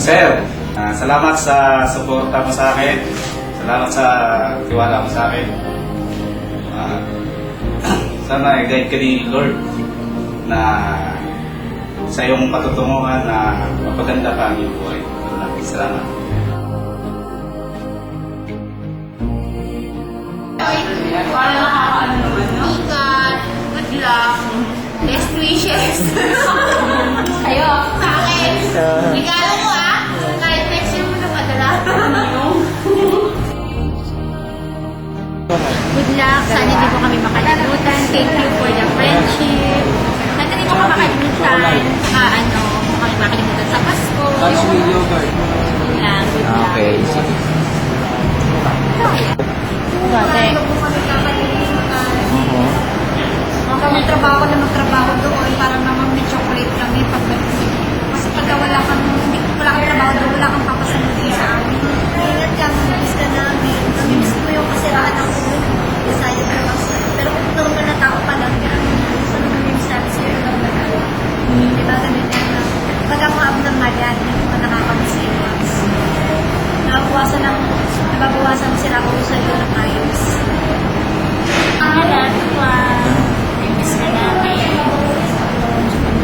Sir, salamat sa suporta mo sa akin. Salamat sa tiwala mo sa akin. Sana i-guide ka ni Lord na sa iyong patutunguhan na mapaganda ka ang iyong buhay. Salamat. Para nakakaano naman, no? Ingat, good luck, best wishes. Ayo, sa akin. Regalo mo kahit next year mo na padala. Good luck, sana hindi mo kami makalimutan. Thank you for the friendship. Sana hindi mo kami makalimutan. Kami makalimutan sa Pasko. Touch with yogurt. Yan, good luck. Okay, sige. Dati. Magtrabaho na magtrabaho doon, parang naman may chocolate kami pag kasi pag wala kang trabaho doon, wala kang papasalutin sa amin. Ingat ka, mamimiss ka namin. Mamimiss ko yung kasiraan ng ulo. Masaya ka kasi. Pero kung normal na tao pa lang, so mamimiss natin sila lang na tao. Diba, ganun yan na. Pag ako abnormal yan, hindi ko nakakamiss iwas. Nababawasan sila ko sa iyo ng ayos. Miss ka namin.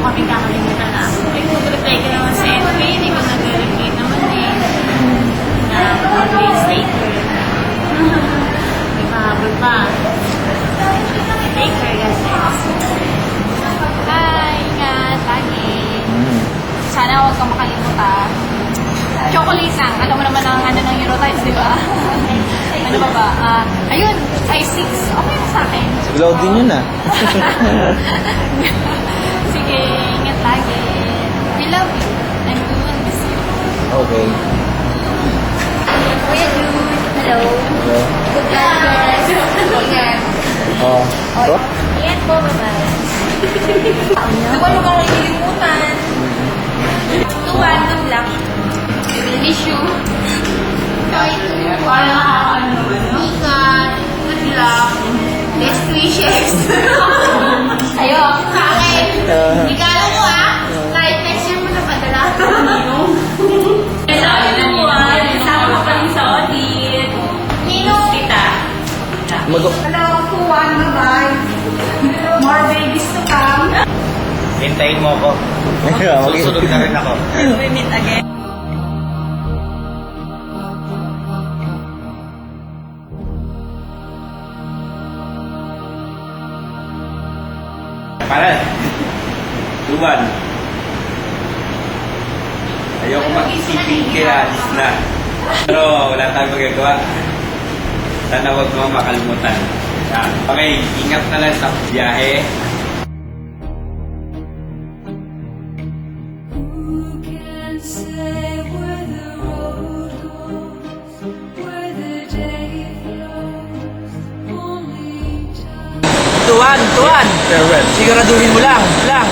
Kami kakalimutan na. Nag-reply ka naman sa FB, hindi ko nag-reply naman na always later. May mahabol pa. Take care, guys. Bye! Ingat! Lagi! Sana huwag kang makalimutan. Chocolate lang. Alam mo naman ang ng Eurotimes, di ba? Ano ba? Ayun, size 6. Okay na sa akin. Load din yun Sige, ingat lagi. We love you. And we will miss you. Okay. Kuya Jude, hello. Hello. Good luck, guys. Ingat. Oh. Ito? Ingat po, bye-bye. Nakuha mo kang ililimutan. Tuwan, good luck. Miss you. Para nakakaano naman, no? Ingat, good luck, best wishes. Ayo, sa akin. Regalo mo kahit next year mo na padala. Regalo mo kasama ka pa rin sa audit. Nino kita. Hello, Tuwan, bye-bye. More babies to come. Hintayin mo ako. Susunod na rin ako. We meet again. Para. Tuwan. Ayoko mag-isipin kaya alis na. Pero wala tayong magagawa. Sana huwag mo makalimutan. Okay, ingat na lang sa biyahe. Tuwan! Siguraduhin mo lang, na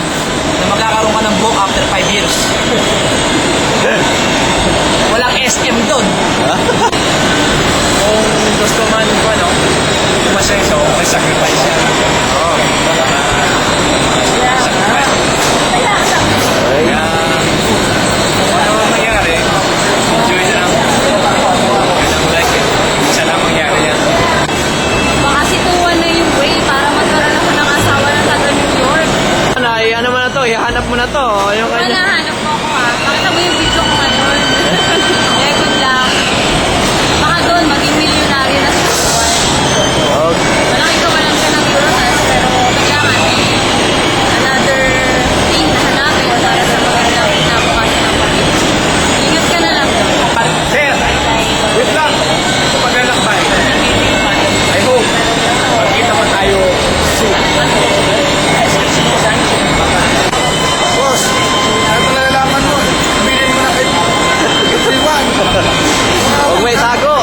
magkakaroon ka ng book after 5 years. Walang SM doon. Kung gusto man ko, umasenso, may sacrifice yan. Oo. Sacrifice. Kaya, kung ano mangyari, enjoy lang. Ganang like it. Isa lang mangyari yan. Baka si Tuwan na yung way para magkaroon ako ng asawa na taga New York. Ano mo na to, ihanap mo na to. Yung kanya. Hanap mo ako Pakita mo yung video ko ngayon. Eh, good luck. Baka doon, maging milyonaryo na si Tuwan. Okay. Malaki kawalan ka ng Eurotas, pero kailangan another thing na hanapin para sa magandang kinabukasan ng pamilya. Ingat ka na lang doon. Sir, wait lang. Kapag nalakbay, I hope magkita pa tayo soon. Boss, ano nalalaman mo? Bilhin mo na kay Iwan. Huwag may tago.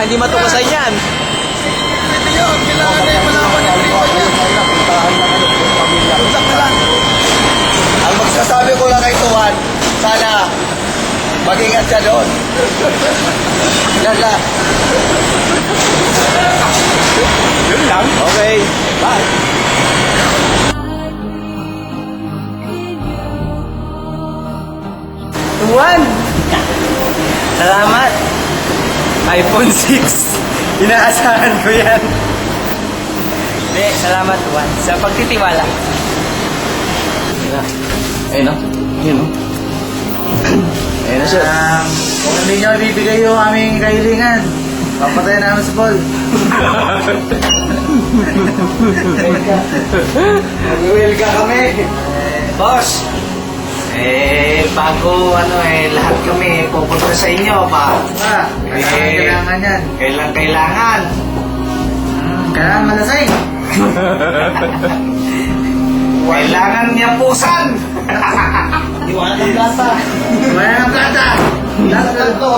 baka hindi matukasan yan. Ito yun, kailangan na yung malaman ni Iwan. Tulak na lang. Ang magsasabi ko lang kay Tuwan, sana mag-ingat siya doon. Yan lang. Yun lang. Okay. Bye. In your Juan! Salamat! iPhone 6. Inaasahan ko yan. Hindi, salamat Juan sa pagtitiwala. Ayun na. Ayun na. Ayun na siya. Kung hindi nyo ibibigay yung aming kahilingan, papatayin namin si Paul. Mag-will ka kami. Boss! Bago lahat kami pupunta sa inyo pa. Kailangan yan. Kailangan. Kailangan malasing. Kailangan niya pusan. Wala ng plata. Lahat na ito.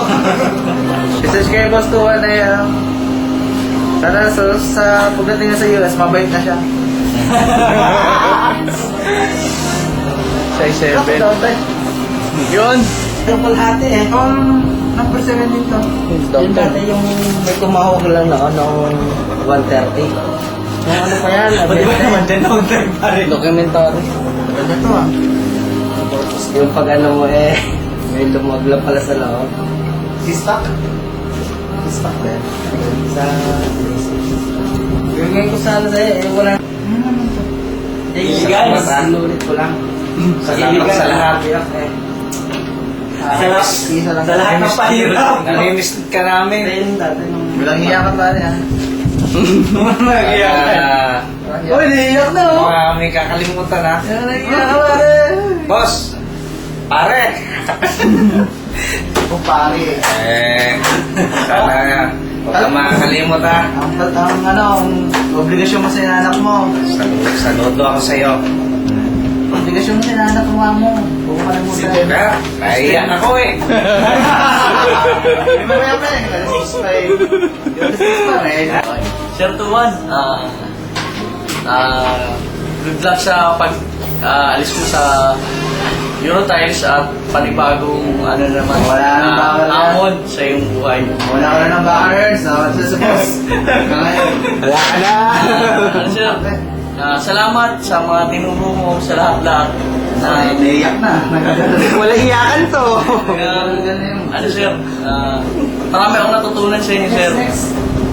Message kay Boss Tuan ay sana sa pagdating niya sa US, mabait na siya. Size 7. Down tayo. Yun. Yung kalahati eh. Number 7 dito. Yung dati yung may tumawag lang na 130. Yung ano pa yan? Pwede ba naman dyan ako pa rin? Documentary. Ganda to ah. Tapos yung pag mo may lumagla pala sa loob. Si-stock? Si-stock ba yan? Sa... Yung ngayon ko sana sa'yo wala... Iligan. Inulit ko lang. Iligan. Sa lahat. Sa lahat ng pahirap. Namimiss ka namin. Walang iyakan ba niya? Nag-iyakan. Uy, naiiyak na oh! May kakalimutan ha. Naiiyak ba rin? Boss! Pare! O pare. Sana huwag ka makakalimot ha. Ang obligasyon mo sa inanak mo. Saludo ako sa'yo. Obligasyon mo sa inanak mo. Huwag mo kalimutan. Naiiyak ako eh. Di ba kaya pre? Alas 6 pa eh. Alas 6 pa rin. Sir Tuan, good luck sa alis ko sa Eurotiles at panibagong naman Wala nang bakal yan. hamon sa iyong buhay. Wala ka na ng backers. Nawat sa boss. Ngayon. Wala ka na! Sir, salamat sa mga tinuro mo sa lahat-lahat. Naiiyak na. Wala iyakan to! Ano Sir, marami akong natutunan sa inyo, sir.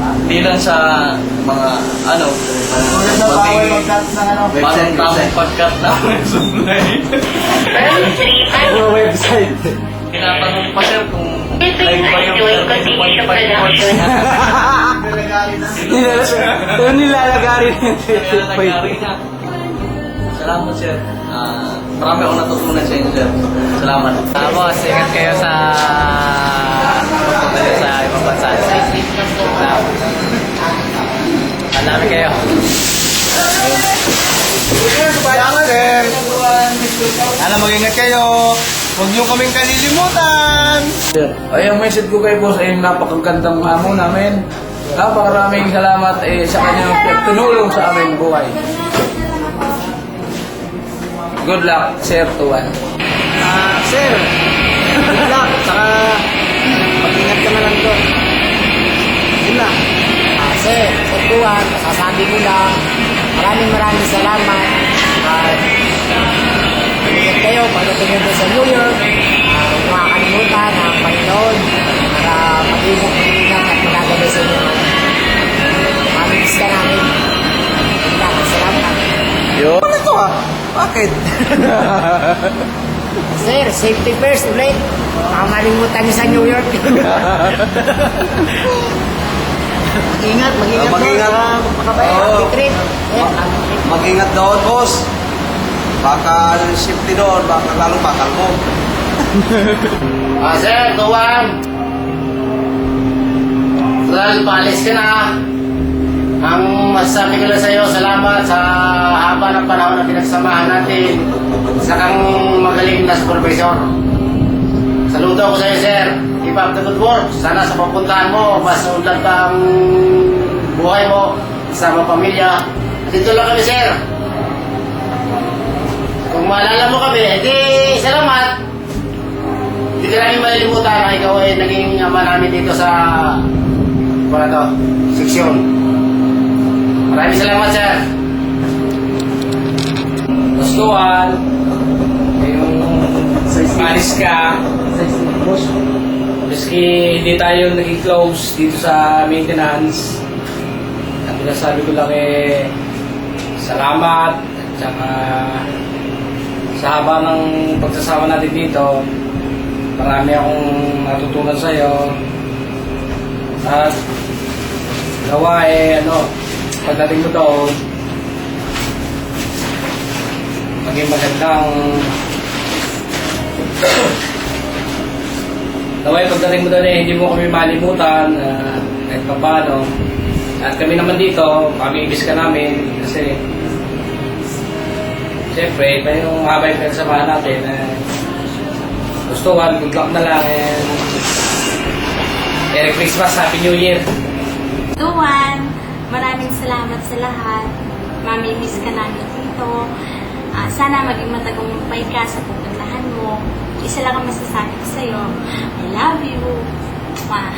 Hindi lang sa mga Tulad na bawal mag-cut ng parang tamang pagkat na supply. website. Pinatanong pa sir kung live pa yung 13.5 volts. Nilalagari na. Nilalagari na. Salamat sir. Marami akong natutunan sa inyo sir. Salamat. Boss, ingat kayo sa pagpunta sa ibang bansa. Alami kayo. Salamat sir. Sana mag-ingat kayo. Huwag niyo kaming kalilimutan. Ay, ang message ko kay boss ay napakagandang amo namin. Napakaraming salamat sa kanyang pagtulong sa aming buhay. Good luck, Sir Tuan. Sir, good luck. Saka mag-ingat ka na lang doon. Yun lang. Sir Tuan, masasabi ko lang, maraming salamat. Ingat kayo pagdating nyo sa New York. Huwag makakalimutan ang Panginoon para mag-ingat at magagabay sa inyo. Mamimiss ka namin. Salamat. Ano to ah? Bakit? Sir, safety first ulit. Makakalimutan niyo sa New York. Mag-ingat doon. Happy trip. Mag-ingat doon, boss. Baka safety doon, baka lalong bakal mo. Sir, Tuan. Sir, paalis ka na. Ang masasabi ko lang sa iyo, salamat sa haba ng panahon na pinagsamahan natin sa kang magaling na supervisor. Saludo ako sa iyo, sir. Keep up the good work. Sana sa papuntahan mo, mas unlad ang buhay mo, kasama pamilya. Dito lang kami, sir. Kung maalala mo kami, edi salamat. Hindi ka namin malilimutan na ikaw ay naging ama namin dito sa seksyon. Maraming salamat, sir. Gustuhan, yung alis ka, boss. Miski hindi tayo naging close dito sa maintenance, ang pinasabi ko lang salamat at saka sa haba ng pagsasama natin dito, marami akong natutunan sa'yo. At gawa pagdating mo doon, maging magandang naway pagdating mo doon hindi mo kami malimutan kahit pa paano. At kami naman dito, mamibis ka namin kasi siyempre, ito yung habay pinagsamahan natin. Gustuhan, good luck na lang. Merry Christmas, Happy New Year! Tuwan, maraming salamat sa lahat. Mamimiss ka namin dito. Sana maging matagumpay ka sa pupuntahan mo. Isa lang ang masasabi ko sa'yo. I love you. Mwah.